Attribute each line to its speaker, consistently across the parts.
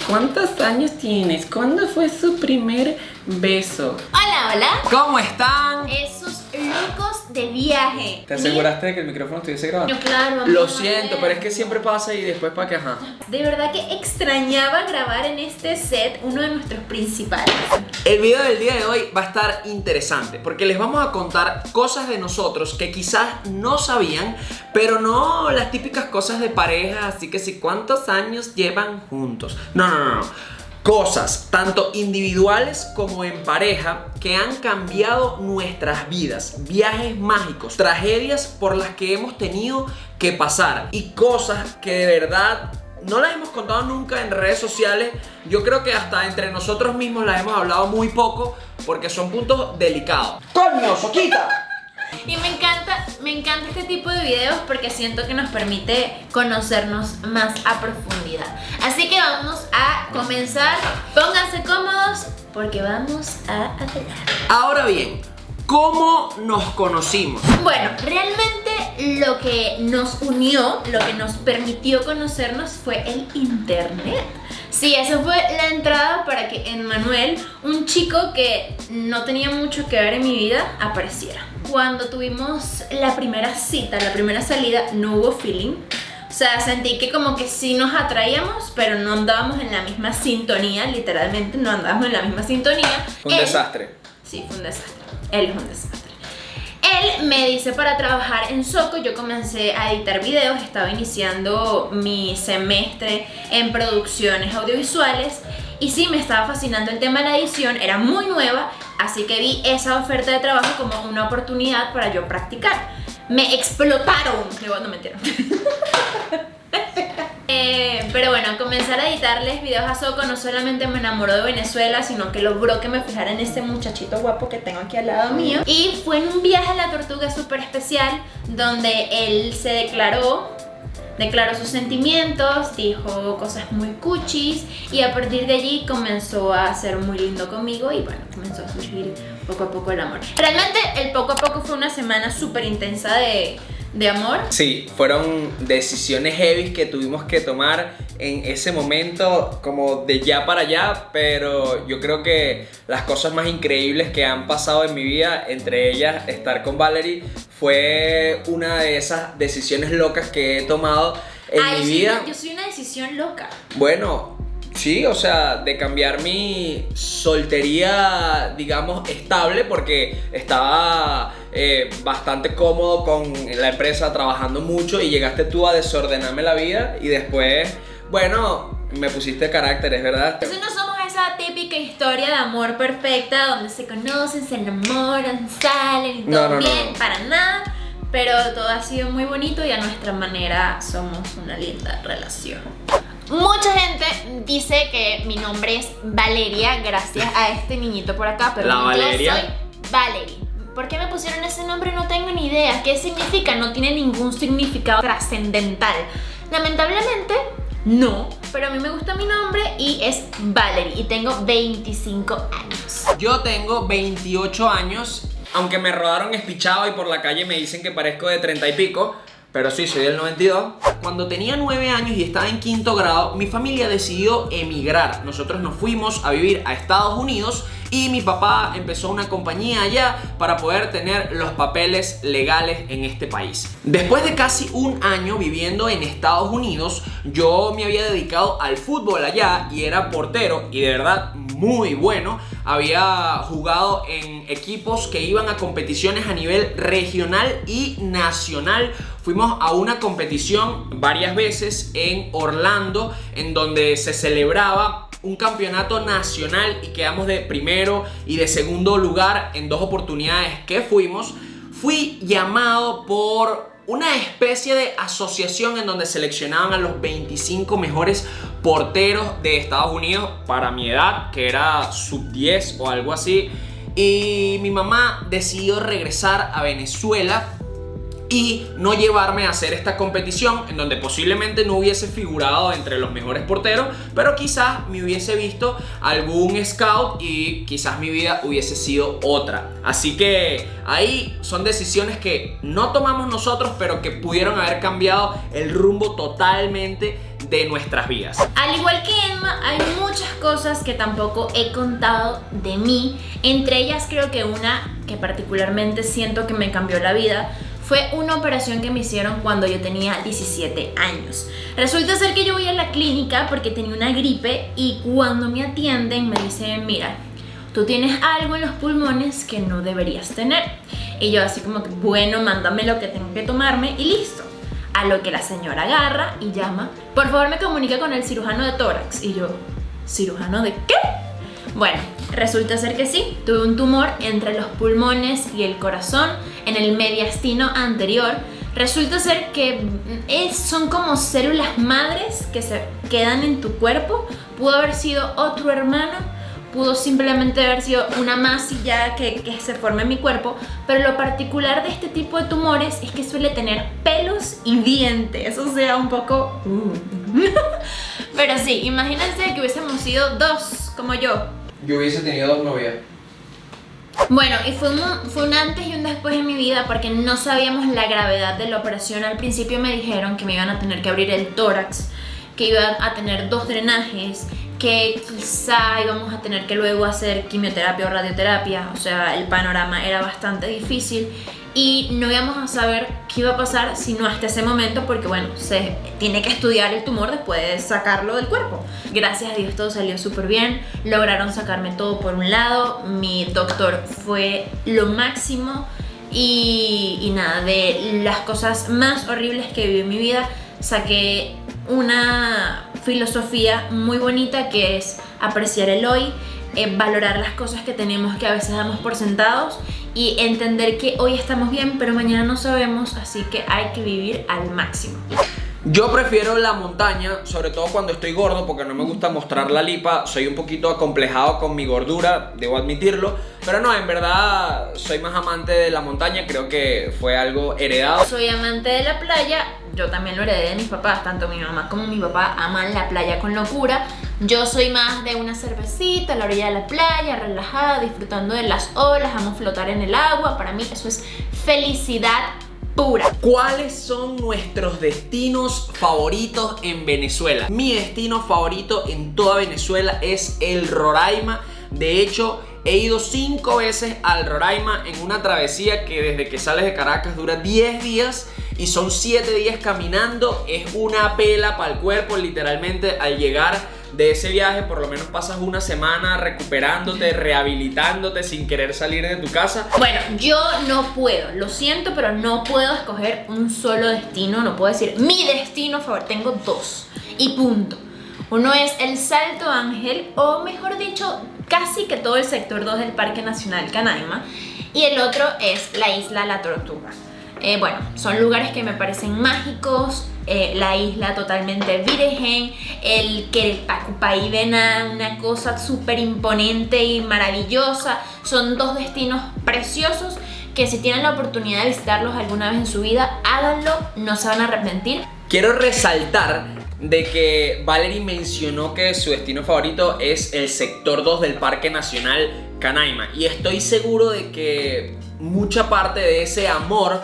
Speaker 1: ¿Cuántos años tienes? ¿Cuándo fue su primer beso?
Speaker 2: Hola, hola.
Speaker 1: ¿Cómo están?
Speaker 2: Esos locos de viaje.
Speaker 1: ¿Te aseguraste de que el micrófono estuviese grabando?
Speaker 2: No, claro. Vamos
Speaker 1: Lo
Speaker 2: a
Speaker 1: siento,
Speaker 2: ver.
Speaker 1: pero es que siempre pasa y después para que ajá.
Speaker 2: De verdad que extrañaba grabar en este set uno de nuestros principales.
Speaker 1: El video del día de hoy va a estar interesante porque les vamos a contar cosas de nosotros que quizás no sabían, pero no las típicas cosas de pareja, así que si cuántos años llevan juntos. No. Cosas, tanto individuales como en pareja, que han cambiado nuestras vidas. Viajes mágicos, tragedias por las que hemos tenido que pasar y cosas que de verdad no las hemos contado nunca en redes sociales. Yo creo que hasta entre nosotros mismos las hemos hablado muy poco porque son puntos delicados. ¡Coño, Soquita!
Speaker 2: Y me encanta este tipo de videos porque siento que nos permite conocernos más a profundidad. Así que vamos a comenzar. Pónganse cómodos porque vamos a hablar.
Speaker 1: Ahora bien, ¿cómo nos conocimos?
Speaker 2: Bueno, realmente lo que nos unió, lo que nos permitió conocernos fue el internet. Sí, esa fue la entrada para que Emmanuel, un chico que no tenía mucho que ver en mi vida, apareciera. Cuando tuvimos la primera cita, la primera salida, no hubo feeling. O sea, sentí que como que sí nos atraíamos, pero no andábamos en la misma sintonía, literalmente no andábamos en la misma sintonía.
Speaker 1: Un desastre.
Speaker 2: Sí, fue un desastre. Él es un desastre. Él me dice para trabajar en Soco. Yo comencé a editar videos, estaba iniciando mi semestre en producciones audiovisuales y sí, me estaba fascinando el tema de la edición, era muy nueva, así que vi esa oferta de trabajo como una oportunidad para yo practicar. Me explotaron, no mentira. Pero bueno, comenzar a editarles videos a Soco no solamente me enamoró de Venezuela, sino que logró que me fijara en ese muchachito guapo que tengo aquí al lado mío. Y fue en un viaje a la Tortuga súper especial donde él se declaró sus sentimientos, dijo cosas muy cuchis y a partir de allí comenzó a ser muy lindo conmigo y bueno, comenzó a surgir poco a poco el amor. Realmente el poco a poco fue una semana súper intensa de amor.
Speaker 1: Sí, fueron decisiones heavy que tuvimos que tomar en ese momento como de ya para allá, pero yo creo que las cosas más increíbles que han pasado en mi vida, entre ellas estar con Valerie, fue una de esas decisiones locas que he tomado en mi vida.
Speaker 2: Yo soy una decisión loca.
Speaker 1: Bueno, sí, o sea, de cambiar mi soltería, digamos, estable, porque estaba bastante cómodo con la empresa, trabajando mucho, y llegaste tú a desordenarme la vida y después, bueno, me pusiste carácter, es verdad.
Speaker 2: Entonces no somos esa típica historia de amor perfecta donde se conocen, se enamoran, salen y todo bien, para nada. Pero todo ha sido muy bonito y a nuestra manera somos una linda relación. Mucha gente dice que mi nombre es Valeria gracias a este niñito por acá, pero
Speaker 1: La
Speaker 2: yo
Speaker 1: Valeria.
Speaker 2: soy Valerie. ¿Por qué me pusieron ese nombre? No tengo ni idea. ¿Qué significa? No tiene ningún significado trascendental. Lamentablemente, no. Pero a mí me gusta mi nombre y es Valerie y tengo 25 años.
Speaker 1: Yo tengo 28 años, aunque me rodaron espichado y por la calle me dicen que parezco de 30 y pico. Pero sí, soy del 92. Cuando tenía 9 años y estaba en quinto grado, mi familia decidió emigrar. Nosotros nos fuimos a vivir a Estados Unidos y mi papá empezó una compañía allá para poder tener los papeles legales en este país. Después de casi un año viviendo en Estados Unidos, yo me había dedicado al fútbol allá y era portero y de verdad muy bueno. Había jugado en equipos que iban a competiciones a nivel regional y nacional. Fuimos a una competición varias veces en Orlando, en donde se celebraba un campeonato nacional y quedamos de primero y de segundo lugar en 2 oportunidades que fuimos. Fui llamado por una especie de asociación en donde seleccionaban a los 25 mejores porteros de Estados Unidos para mi edad, que era sub 10 o algo así. Y mi mamá decidió regresar a Venezuela y no llevarme a hacer esta competición en donde posiblemente no hubiese figurado entre los mejores porteros, pero quizás me hubiese visto algún scout y quizás mi vida hubiese sido otra. Así que ahí son decisiones que no tomamos nosotros, pero que pudieron haber cambiado el rumbo totalmente de nuestras vidas.
Speaker 2: Al igual que Emma, hay muchas cosas que tampoco he contado de mí. Entre ellas creo que una que particularmente siento que me cambió la vida fue una operación que me hicieron cuando yo tenía 17 años. Resulta ser que yo voy a la clínica porque tenía una gripe y cuando me atienden me dicen, mira, tú tienes algo en los pulmones que no deberías tener. Y yo así como que, bueno, mándame lo que tengo que tomarme y listo. A lo que la señora agarra y llama, por favor me comunica con el cirujano de tórax. Y yo, ¿cirujano de qué? Bueno, resulta ser que sí, tuve un tumor entre los pulmones y el corazón en el mediastino anterior. Resulta ser que son como células madres que se quedan en tu cuerpo. Pudo haber sido otro hermano, pudo simplemente haber sido una masilla que se forma en mi cuerpo, pero lo particular de este tipo de tumores es que suele tener pelos y dientes, o sea, un poco... Pero sí, imagínense que hubiésemos sido dos, como yo.
Speaker 1: Yo hubiese tenido 2 novias.
Speaker 2: Bueno, y fue un antes y un después en mi vida porque no sabíamos la gravedad de la operación. Al principio me dijeron que me iban a tener que abrir el tórax, que iban a tener 2 drenajes, que quizá íbamos a tener que luego hacer quimioterapia o radioterapia. O sea, el panorama era bastante difícil y no íbamos a saber qué iba a pasar sino hasta ese momento porque, bueno, se tiene que estudiar el tumor después de sacarlo del cuerpo. Gracias a Dios todo salió súper bien, lograron sacarme todo por un lado, mi doctor fue lo máximo y nada, de las cosas más horribles que viví en mi vida saqué una filosofía muy bonita que es apreciar el hoy, valorar las cosas que tenemos que a veces damos por sentados y entender que hoy estamos bien pero mañana no sabemos, así que hay que vivir al máximo.
Speaker 1: Yo prefiero la montaña, sobre todo cuando estoy gordo, porque no me gusta mostrar la lipa. Soy un poquito acomplejado con mi gordura, debo admitirlo. Pero no, en verdad soy más amante de la montaña, creo que fue algo heredado.
Speaker 2: Soy amante de la playa, yo también lo heredé de mis papás. Tanto mi mamá como mi papá aman la playa con locura. Yo soy más de una cervecita a la orilla de la playa, relajada, disfrutando de las olas, amo flotar en el agua. Para mí eso es felicidad pura.
Speaker 1: ¿Cuáles son nuestros destinos favoritos en Venezuela? Mi destino favorito en toda Venezuela es el Roraima. De hecho, he ido 5 veces al Roraima en una travesía que desde que sales de Caracas dura 10 días y son 7 días caminando. Es una pela para el cuerpo, literalmente. Al llegar de ese viaje por lo menos pasas una semana recuperándote, rehabilitándote sin querer salir de tu casa.
Speaker 2: Bueno, yo no puedo, lo siento, pero no puedo escoger un solo destino. No puedo decir mi destino favorito, tengo 2 y punto. Uno es el Salto Ángel, o mejor dicho, casi que todo el sector 2 del Parque Nacional Canaima, y el otro es la isla La Tortuga. Bueno, son lugares que me parecen mágicos. La isla totalmente virgen, el Querepacupayvena, una cosa súper imponente y maravillosa. Son 2 destinos preciosos que si tienen la oportunidad de visitarlos alguna vez en su vida, háganlo, no se van a arrepentir.
Speaker 1: Quiero resaltar de que Valerie mencionó que su destino favorito es el sector 2 del Parque Nacional Canaima, y estoy seguro de que mucha parte de ese amor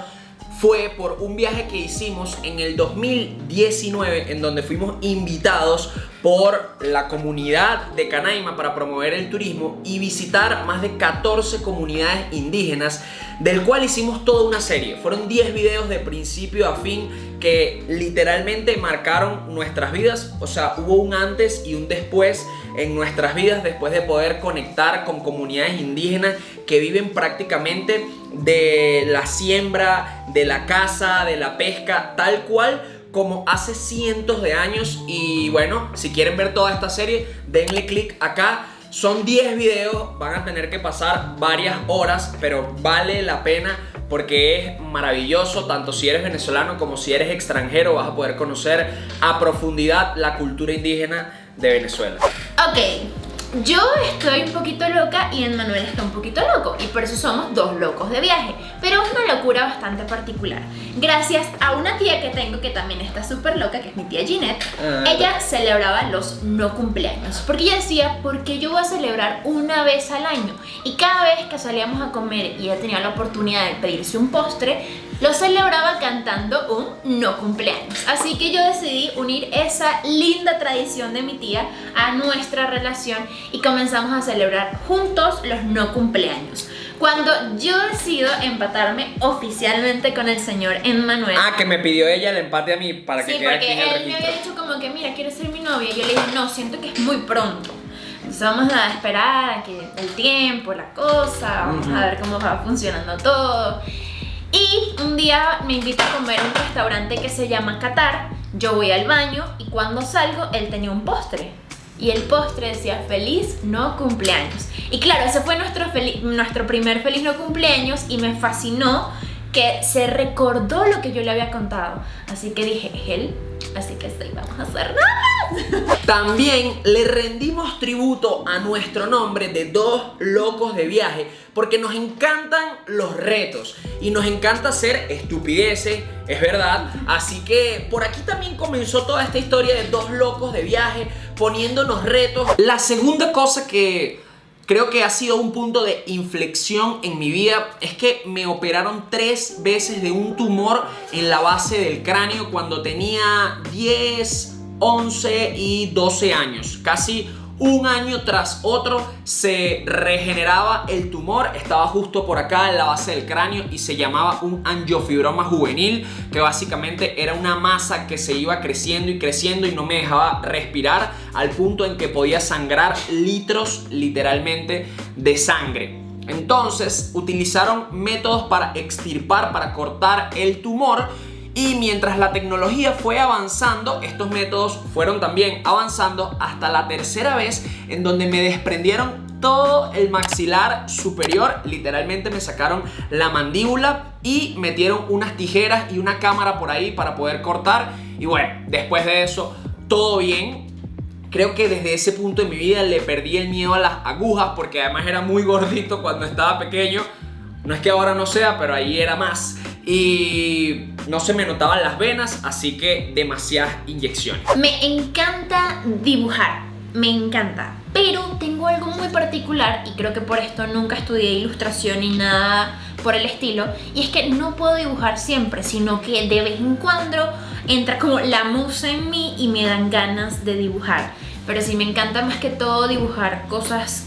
Speaker 1: fue por un viaje que hicimos en el 2019 en donde fuimos invitados por la comunidad de Canaima para promover el turismo y visitar más de 14 comunidades indígenas, del cual hicimos toda una serie. Fueron 10 videos de principio a fin que literalmente marcaron nuestras vidas. O sea, hubo un antes y un después en nuestras vidas después de poder conectar con comunidades indígenas que viven prácticamente de la siembra, de la caza, de la pesca, tal cual como hace cientos de años. Y bueno, si quieren ver toda esta serie, denle click acá. Son 10 videos, van a tener que pasar varias horas, pero vale la pena porque es maravilloso. Tanto si eres venezolano como si eres extranjero, vas a poder conocer a profundidad la cultura indígena de Venezuela.
Speaker 2: Ok, Yo estoy un poquito loca y Emmanuel está un poquito loco, y por eso somos dos locos de viaje, pero es una locura bastante particular. Gracias a una tía que tengo que también está súper loca, que es mi tía Ginette. Ella celebraba los no cumpleaños, porque ella decía, ¿por qué yo voy a celebrar una vez al año? Y cada vez que salíamos a comer y ella tenía la oportunidad de pedirse un postre, lo celebraba cantando un no cumpleaños. Así que yo decidí unir esa linda tradición de mi tía a nuestra relación y comenzamos a celebrar juntos los no cumpleaños. Cuando yo decido empatarme oficialmente con el señor Emmanuel.
Speaker 1: Que me pidió ella el empate a mí para que quede aquí en el registro.
Speaker 2: Sí, porque él me había dicho como que, mira, ¿quieres ser mi novia? Y yo le dije, no, siento que es muy pronto. Entonces vamos a esperar a que el tiempo, la cosa, vamos a ver cómo va funcionando todo. Y un día me invita a comer a un restaurante que se llama Qatar. Yo voy al baño y cuando salgo, él tenía un postre. Y el postre decía, feliz no cumpleaños. Y claro, ese fue nuestro primer feliz no cumpleaños y me fascinó que se recordó lo que yo le había contado. Así que dije, es él, así que sí, vamos a hacer nada.
Speaker 1: También le rendimos tributo a nuestro nombre de Dos Locos de Viaje porque nos encantan los retos y nos encanta hacer estupideces, es verdad. Así que por aquí también comenzó toda esta historia de Dos Locos de Viaje, poniéndonos retos. La segunda cosa que creo que ha sido un punto de inflexión en mi vida es que me operaron 3 veces de un tumor en la base del cráneo cuando tenía 10, 11 y 12 años. Casi un año tras otro se regeneraba el tumor. Estaba justo por acá en la base del cráneo y se llamaba un angiofibroma juvenil, que básicamente era una masa que se iba creciendo y creciendo y no me dejaba respirar, al punto en que podía sangrar litros literalmente de sangre. Entonces utilizaron métodos para extirpar, para cortar el tumor. Y mientras la tecnología fue avanzando, estos métodos fueron también avanzando hasta la tercera vez, en donde me desprendieron todo el maxilar superior. Literalmente me sacaron la mandíbula y metieron unas tijeras y una cámara por ahí para poder cortar. Y bueno, después de eso, todo bien. Creo que desde ese punto de mi vida le perdí el miedo a las agujas, porque además era muy gordito cuando estaba pequeño. No es que ahora no sea, pero ahí era más. Y no se me notaban las venas, así que demasiadas inyecciones.
Speaker 2: Me encanta dibujar, me encanta, pero tengo algo muy particular y creo que por esto nunca estudié ilustración ni nada por el estilo, y es que no puedo dibujar siempre, sino que de vez en cuando entra como la musa en mí y me dan ganas de dibujar. Pero sí me encanta más que todo dibujar cosas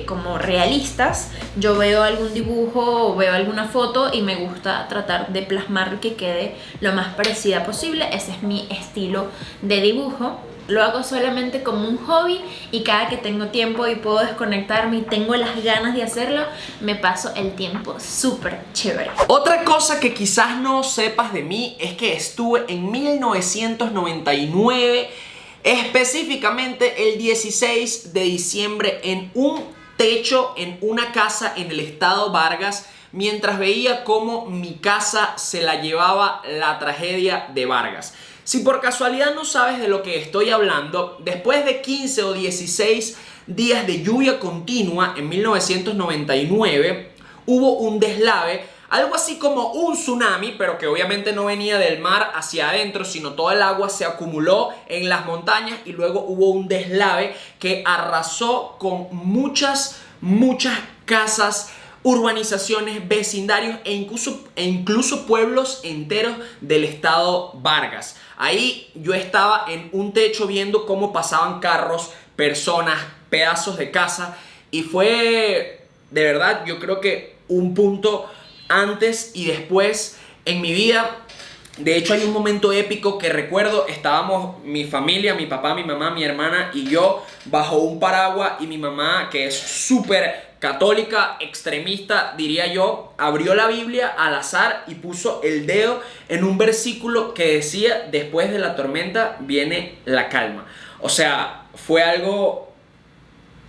Speaker 2: como realistas. Yo veo algún dibujo o veo alguna foto y me gusta tratar de plasmar que quede lo más parecida posible. Ese es mi estilo de dibujo. Lo hago solamente como un hobby y cada que tengo tiempo y puedo desconectarme y tengo las ganas de hacerlo, me paso el tiempo súper chévere.
Speaker 1: Otra cosa que quizás no sepas de mí es que estuve en 1999, específicamente el 16 de diciembre, en un techo en una casa en el estado Vargas, mientras veía cómo mi casa se la llevaba la tragedia de Vargas. Si por casualidad no sabes de lo que estoy hablando, después de 15 o 16 días de lluvia continua en 1999, hubo un deslave, algo así como un tsunami, pero que obviamente no venía del mar hacia adentro, sino todo el agua se acumuló en las montañas y luego hubo un deslave que arrasó con muchas casas, urbanizaciones, vecindarios e incluso pueblos enteros del estado Vargas. Ahí yo estaba en un techo viendo cómo pasaban carros, personas, pedazos de casa, y fue de verdad, yo creo que un punto antes y después en mi vida. De hecho hay un momento épico que recuerdo. Estábamos mi familia, mi papá, mi mamá, mi hermana y yo bajo un paraguas, y mi mamá, que es súper católica, extremista diría yo, abrió la Biblia al azar y puso el dedo en un versículo que decía: después de la tormenta viene la calma. O sea, fue algo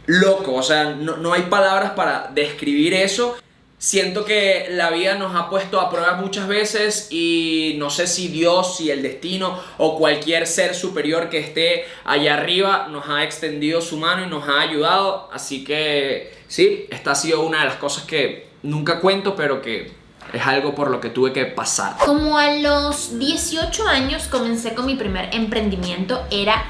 Speaker 1: loco, o sea, no hay palabras para describir eso. Siento que la vida nos ha puesto a prueba muchas veces y no sé si Dios, si el destino o cualquier ser superior que esté allá arriba nos ha extendido su mano y nos ha ayudado. Así que sí, esta ha sido una de las cosas que nunca cuento, pero que es algo por lo que tuve que pasar.
Speaker 2: Como a los 18 años comencé con mi primer emprendimiento. Era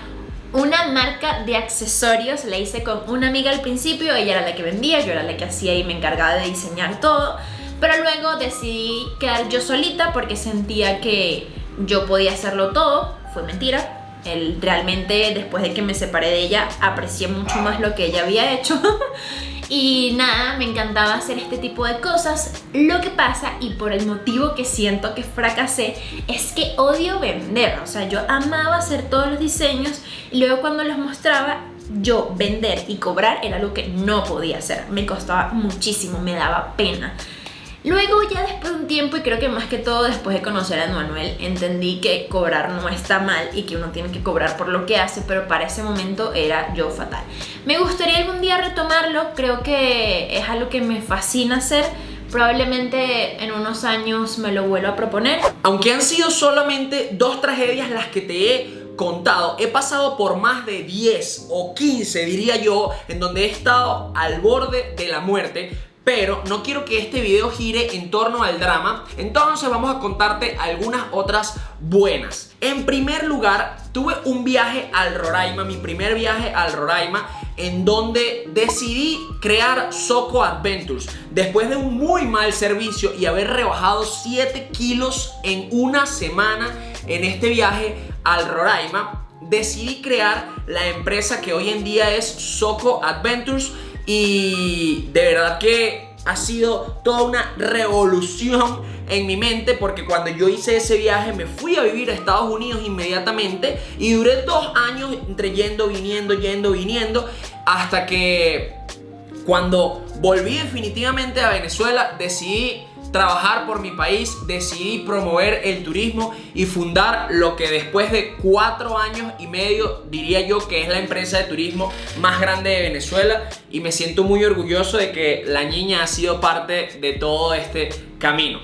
Speaker 2: una marca de accesorios. La hice con una amiga al principio. Ella era la que vendía, yo era la que hacía y me encargaba de diseñar todo. Pero luego decidí quedar yo solita porque sentía que yo podía hacerlo todo. Fue mentira. Realmente después de que me separé de ella aprecié mucho más lo que ella había hecho. Y nada, me encantaba hacer este tipo de cosas. Lo que pasa, y por el motivo que siento que fracasé, es que odio vender. O sea, yo amaba hacer todos los diseños y luego cuando los mostraba, yo vender y cobrar era algo que no podía hacer. Me costaba muchísimo, me daba pena. Luego ya después de un tiempo, y creo que más que todo después de conocer a Manuel, entendí que cobrar no está mal y que uno tiene que cobrar por lo que hace, pero para ese momento era yo fatal. Me gustaría algún día retomarlo, creo que es algo que me fascina hacer. Probablemente en unos años me lo vuelvo a proponer.
Speaker 1: Aunque han sido solamente 2 tragedias las que te he contado, he pasado por más de 10 o 15, diría yo, en donde he estado al borde de la muerte. Pero no quiero que este video gire en torno al drama, entonces vamos a contarte algunas otras buenas. En primer lugar, tuve un viaje al Roraima, mi primer viaje al Roraima, en donde decidí crear Soco Adventures. Después de un muy mal servicio y haber rebajado 7 kilos en una semana en este viaje al Roraima, decidí crear la empresa que hoy en día es Soco Adventures. Y de verdad que ha sido toda una revolución en mi mente, porque cuando yo hice ese viaje me fui a vivir a Estados Unidos inmediatamente y duré 2 años entre yendo, viniendo, hasta que cuando volví definitivamente a Venezuela decidí trabajar por mi país, decidí promover el turismo y fundar lo que después de 4 años y medio diría yo que es la empresa de turismo más grande de Venezuela, y me siento muy orgulloso de que la niña ha sido parte de todo este camino.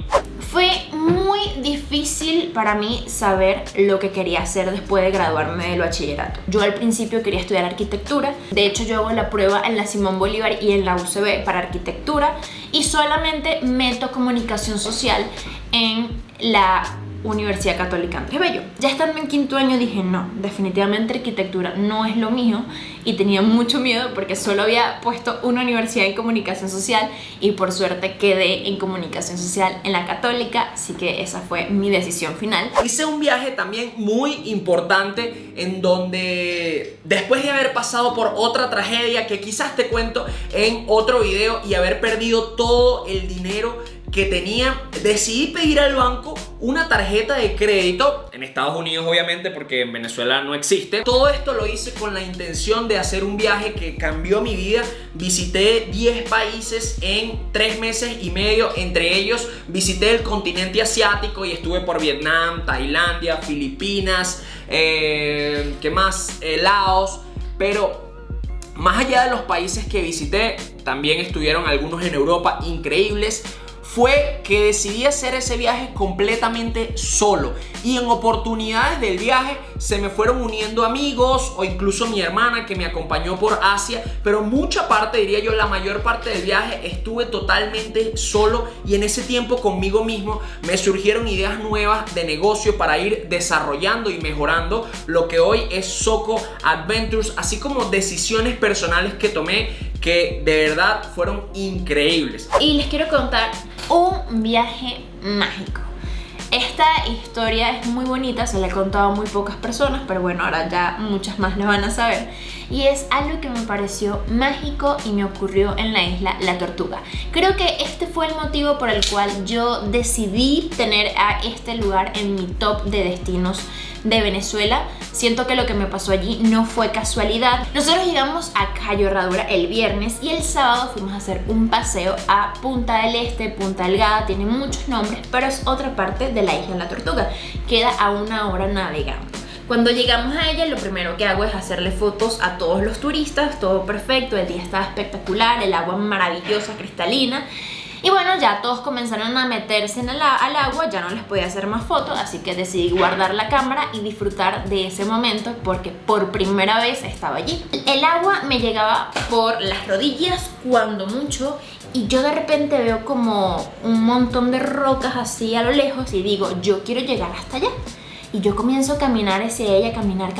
Speaker 2: Fue muy difícil para mí saber lo que quería hacer después de graduarme del bachillerato. Yo al principio quería estudiar arquitectura. De hecho, yo hago la prueba en la Simón Bolívar y en la UCB para arquitectura, y solamente meto comunicación social en la Universidad Católica Andrés Bello. Ya estando en 5º año dije no, definitivamente arquitectura no es lo mío, y tenía mucho miedo porque solo había puesto una universidad en comunicación social y por suerte quedé en comunicación social en la Católica, así que esa fue mi decisión final.
Speaker 1: Hice un viaje también muy importante en donde después de haber pasado por otra tragedia que quizás te cuento en otro video y haber perdido todo el dinero que tenía, decidí pedir al banco una tarjeta de crédito en Estados Unidos, obviamente, porque en Venezuela no existe. Todo esto lo hice con la intención de hacer un viaje que cambió mi vida. Visité 10 países en 3 meses y medio. Entre ellos visité el continente asiático y estuve por Vietnam, Tailandia, Filipinas, ¿qué más? Laos. Pero más allá de los países que visité, también estuvieron algunos en Europa increíbles. Fue que decidí hacer ese viaje completamente solo, y en oportunidades del viaje se me fueron uniendo amigos o incluso mi hermana que me acompañó por Asia, pero mucha parte, diría yo la mayor parte del viaje estuve totalmente solo, y en ese tiempo conmigo mismo me surgieron ideas nuevas de negocio para ir desarrollando y mejorando lo que hoy es Soco Adventures, así como decisiones personales que tomé que de verdad fueron increíbles.
Speaker 2: Y les quiero contar un viaje mágico. Esta historia es muy bonita, se la he contado a muy pocas personas, pero bueno, ahora ya muchas más la van a saber. Y es algo que me pareció mágico y me ocurrió en la isla La Tortuga. Creo que este fue el motivo por el cual yo decidí tener a este lugar en mi top de destinos de Venezuela. Siento que lo que me pasó allí no fue casualidad. Nosotros llegamos a Cayo Herradura el viernes y el sábado fuimos a hacer un paseo a Punta del Este, Punta Delgada, tiene muchos nombres, pero es otra parte de la isla La Tortuga. Queda a 1 hora navegando. Cuando llegamos a ella, lo primero que hago es hacerle fotos a todos los turistas, todo perfecto, el día estaba espectacular, el agua maravillosa, cristalina. Y bueno, ya todos comenzaron a meterse en al agua, ya no les podía hacer más fotos, así que decidí guardar la cámara y disfrutar de ese momento porque por primera vez estaba allí. El agua me llegaba por las rodillas cuando mucho y yo de repente veo como un montón de rocas así a lo lejos y digo, yo quiero llegar hasta allá. Y yo comienzo a caminar hacia ella, caminar.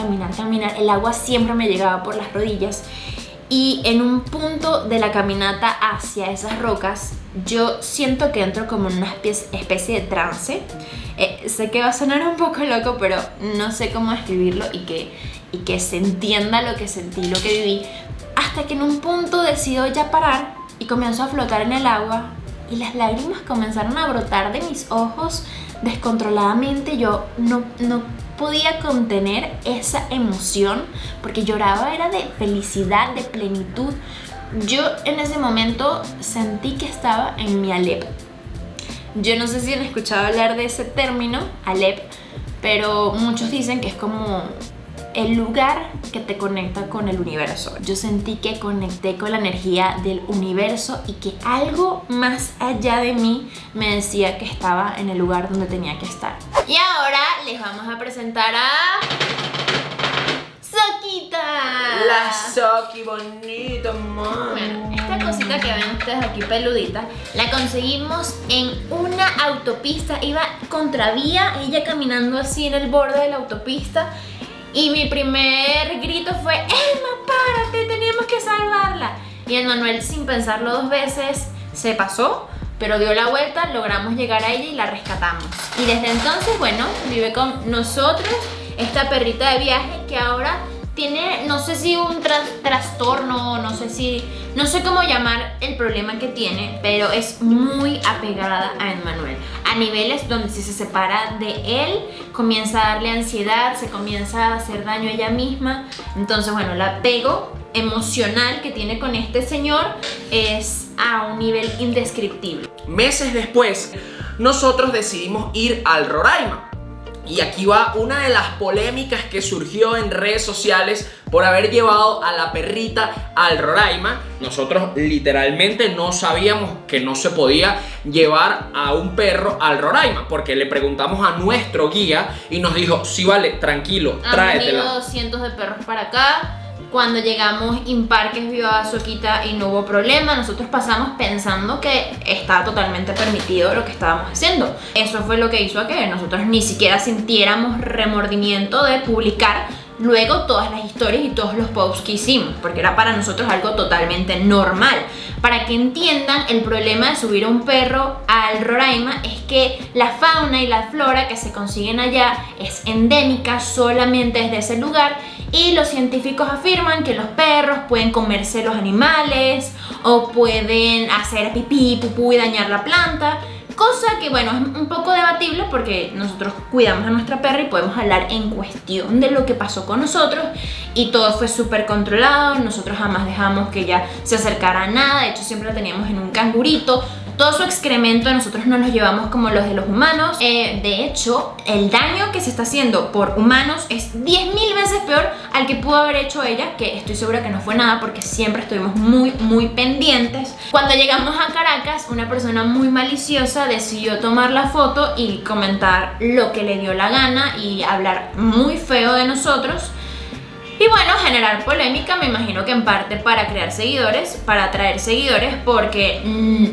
Speaker 2: El agua siempre me llegaba por las rodillas. Y en un punto de la caminata hacia esas rocas, yo siento que entro como en una especie de trance. Sé que va a sonar un poco loco, pero no sé cómo describirlo y que se entienda lo que sentí, lo que viví. Hasta que en un punto decido ya parar y comienzo a flotar en el agua. Y las lágrimas comenzaron a brotar de mis ojos descontroladamente. Yo no podía contener esa emoción porque lloraba, era de felicidad, de plenitud. Yo en ese momento sentí que estaba en mi Alep. Yo no sé si han escuchado hablar de ese término, Alep, pero muchos dicen que es como el lugar que te conecta con el universo. Yo sentí que conecté con la energía del universo y que algo más allá de mí me decía que estaba en el lugar donde tenía que estar. Y ahora les vamos a presentar a Soquita.
Speaker 1: La Soqui bonita, man.
Speaker 2: Bueno, esta cosita que ven ustedes aquí peludita, la conseguimos en una autopista. Iba contravía, ella caminando así en el borde de la autopista. Y mi primer grito fue, Emma, párate, teníamos que salvarla. Y el Manuel, sin pensarlo dos veces, se pasó, pero dio la vuelta, logramos llegar a ella y la rescatamos. Y desde entonces, bueno, vive con nosotros esta perrita de viaje que ahora tiene, no sé si un trastorno, no sé cómo llamar el problema que tiene, pero es muy apegada a Emmanuel. A niveles donde si se separa de él, comienza a darle ansiedad, se comienza a hacer daño a ella misma. Entonces, bueno, el apego emocional que tiene con este señor es a un nivel indescriptible.
Speaker 1: Meses después, nosotros decidimos ir al Roraima. Y aquí va una de las polémicas que surgió en redes sociales por haber llevado a la perrita al Roraima. Nosotros literalmente no sabíamos que no se podía llevar a un perro al Roraima, porque le preguntamos a nuestro guía y nos dijo, sí vale, tranquilo, tráetela.
Speaker 2: Han venido cientos de perros para acá. Cuando llegamos, Imparques vio a Soquita y no hubo problema. Nosotros pasamos pensando que estaba totalmente permitido lo que estábamos haciendo. Eso fue lo que hizo a que nosotros ni siquiera sintiéramos remordimiento de publicar luego todas las historias y todos los posts que hicimos, porque era para nosotros algo totalmente normal. Para que entiendan, el problema de subir a un perro al Roraima es que la fauna y la flora que se consiguen allá es endémica, solamente es de ese lugar. Y los científicos afirman que los perros pueden comerse los animales o pueden hacer pipí, pupú y dañar la planta. Cosa que, bueno, es un poco debatible porque nosotros cuidamos a nuestra perra y podemos hablar en cuestión de lo que pasó con nosotros. Y todo fue súper controlado, nosotros jamás dejamos que ella se acercara a nada. De hecho, siempre la teníamos en un cangurito. Todo su excremento nosotros no los llevamos como los de los humanos. De hecho, el daño que se está haciendo por humanos es 10.000 veces peor al que pudo haber hecho ella, que estoy segura que no fue nada porque siempre estuvimos muy pendientes. Cuando llegamos a Caracas, una persona muy maliciosa decidió tomar la foto y comentar lo que le dio la gana y hablar muy feo de nosotros. Y bueno, generar polémica, me imagino que en parte para crear seguidores, para atraer seguidores, porque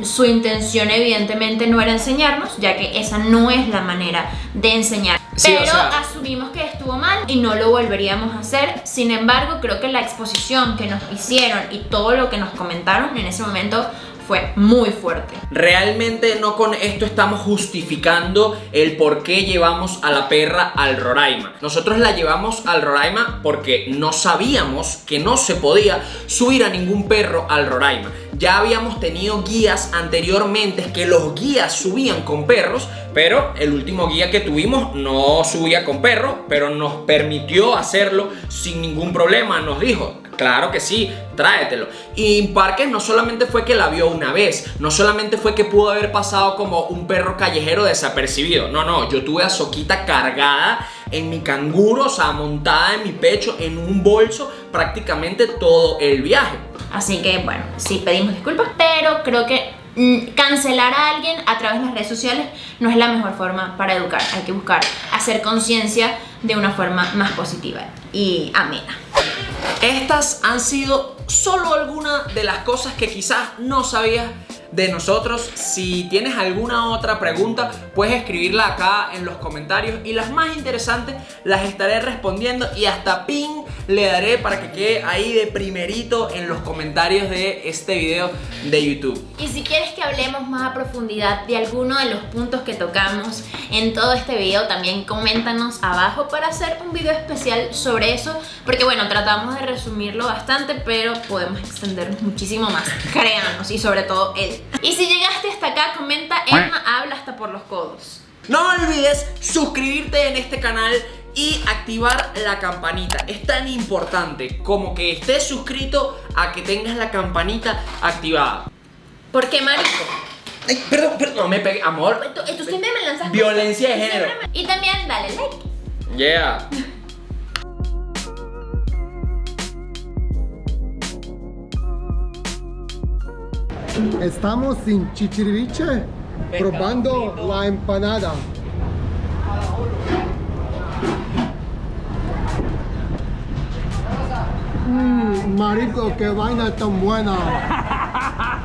Speaker 2: su intención evidentemente no era enseñarnos, ya que esa no es la manera de enseñar.
Speaker 1: Sí,
Speaker 2: pero asumimos que estuvo mal y no lo volveríamos a hacer. Sin embargo, creo que la exposición que nos hicieron y todo lo que nos comentaron en ese momento fue muy fuerte.
Speaker 1: Realmente no con esto estamos justificando el por qué llevamos a la perra al Roraima. Nosotros la llevamos al Roraima porque no sabíamos que no se podía subir a ningún perro al Roraima. Ya habíamos tenido guías anteriormente que los guías subían con perros, pero el último guía que tuvimos no subía con perros, pero nos permitió hacerlo sin ningún problema. Nos dijo, claro que sí, tráetelo. Y Parques no solamente fue que la vio una vez, no solamente fue que pudo haber pasado como un perro callejero desapercibido. No, yo tuve a Soquita cargada en mi canguro, o sea, montada en mi pecho, en un bolso, prácticamente todo el viaje.
Speaker 2: Así que bueno, sí pedimos disculpas, pero creo que cancelar a alguien a través de las redes sociales no es la mejor forma para educar. Hay que buscar hacer conciencia de una forma más positiva y amena.
Speaker 1: Estas han sido solo algunas de las cosas que quizás no sabías de nosotros. Si tienes alguna otra pregunta, puedes escribirla acá en los comentarios y las más interesantes las estaré respondiendo y hasta pin le daré para que quede ahí de primerito en los comentarios de este video de YouTube.
Speaker 2: Y si quieres que hablemos más a profundidad de alguno de los puntos que tocamos en todo este video, también coméntanos abajo para hacer un video especial sobre eso, porque bueno, tratamos de resumirlo bastante, pero podemos extendernos muchísimo más, créanos, y sobre todo él. Y si llegaste hasta acá, comenta: Emma habla hasta por los codos.
Speaker 1: No olvides suscribirte en este canal y activar la campanita. Es tan importante como que estés suscrito a que tengas la campanita activada.
Speaker 2: ¿Por qué, marico?
Speaker 1: Ay, perdón, no me pegué, amor.
Speaker 2: Tú siempre me lanzas
Speaker 1: Violencia de
Speaker 2: cosas.
Speaker 1: género.
Speaker 2: Y también dale like.
Speaker 1: Yeah.
Speaker 3: Estamos en Chichiriviche probando la empanada. Marico, qué vaina tan buena.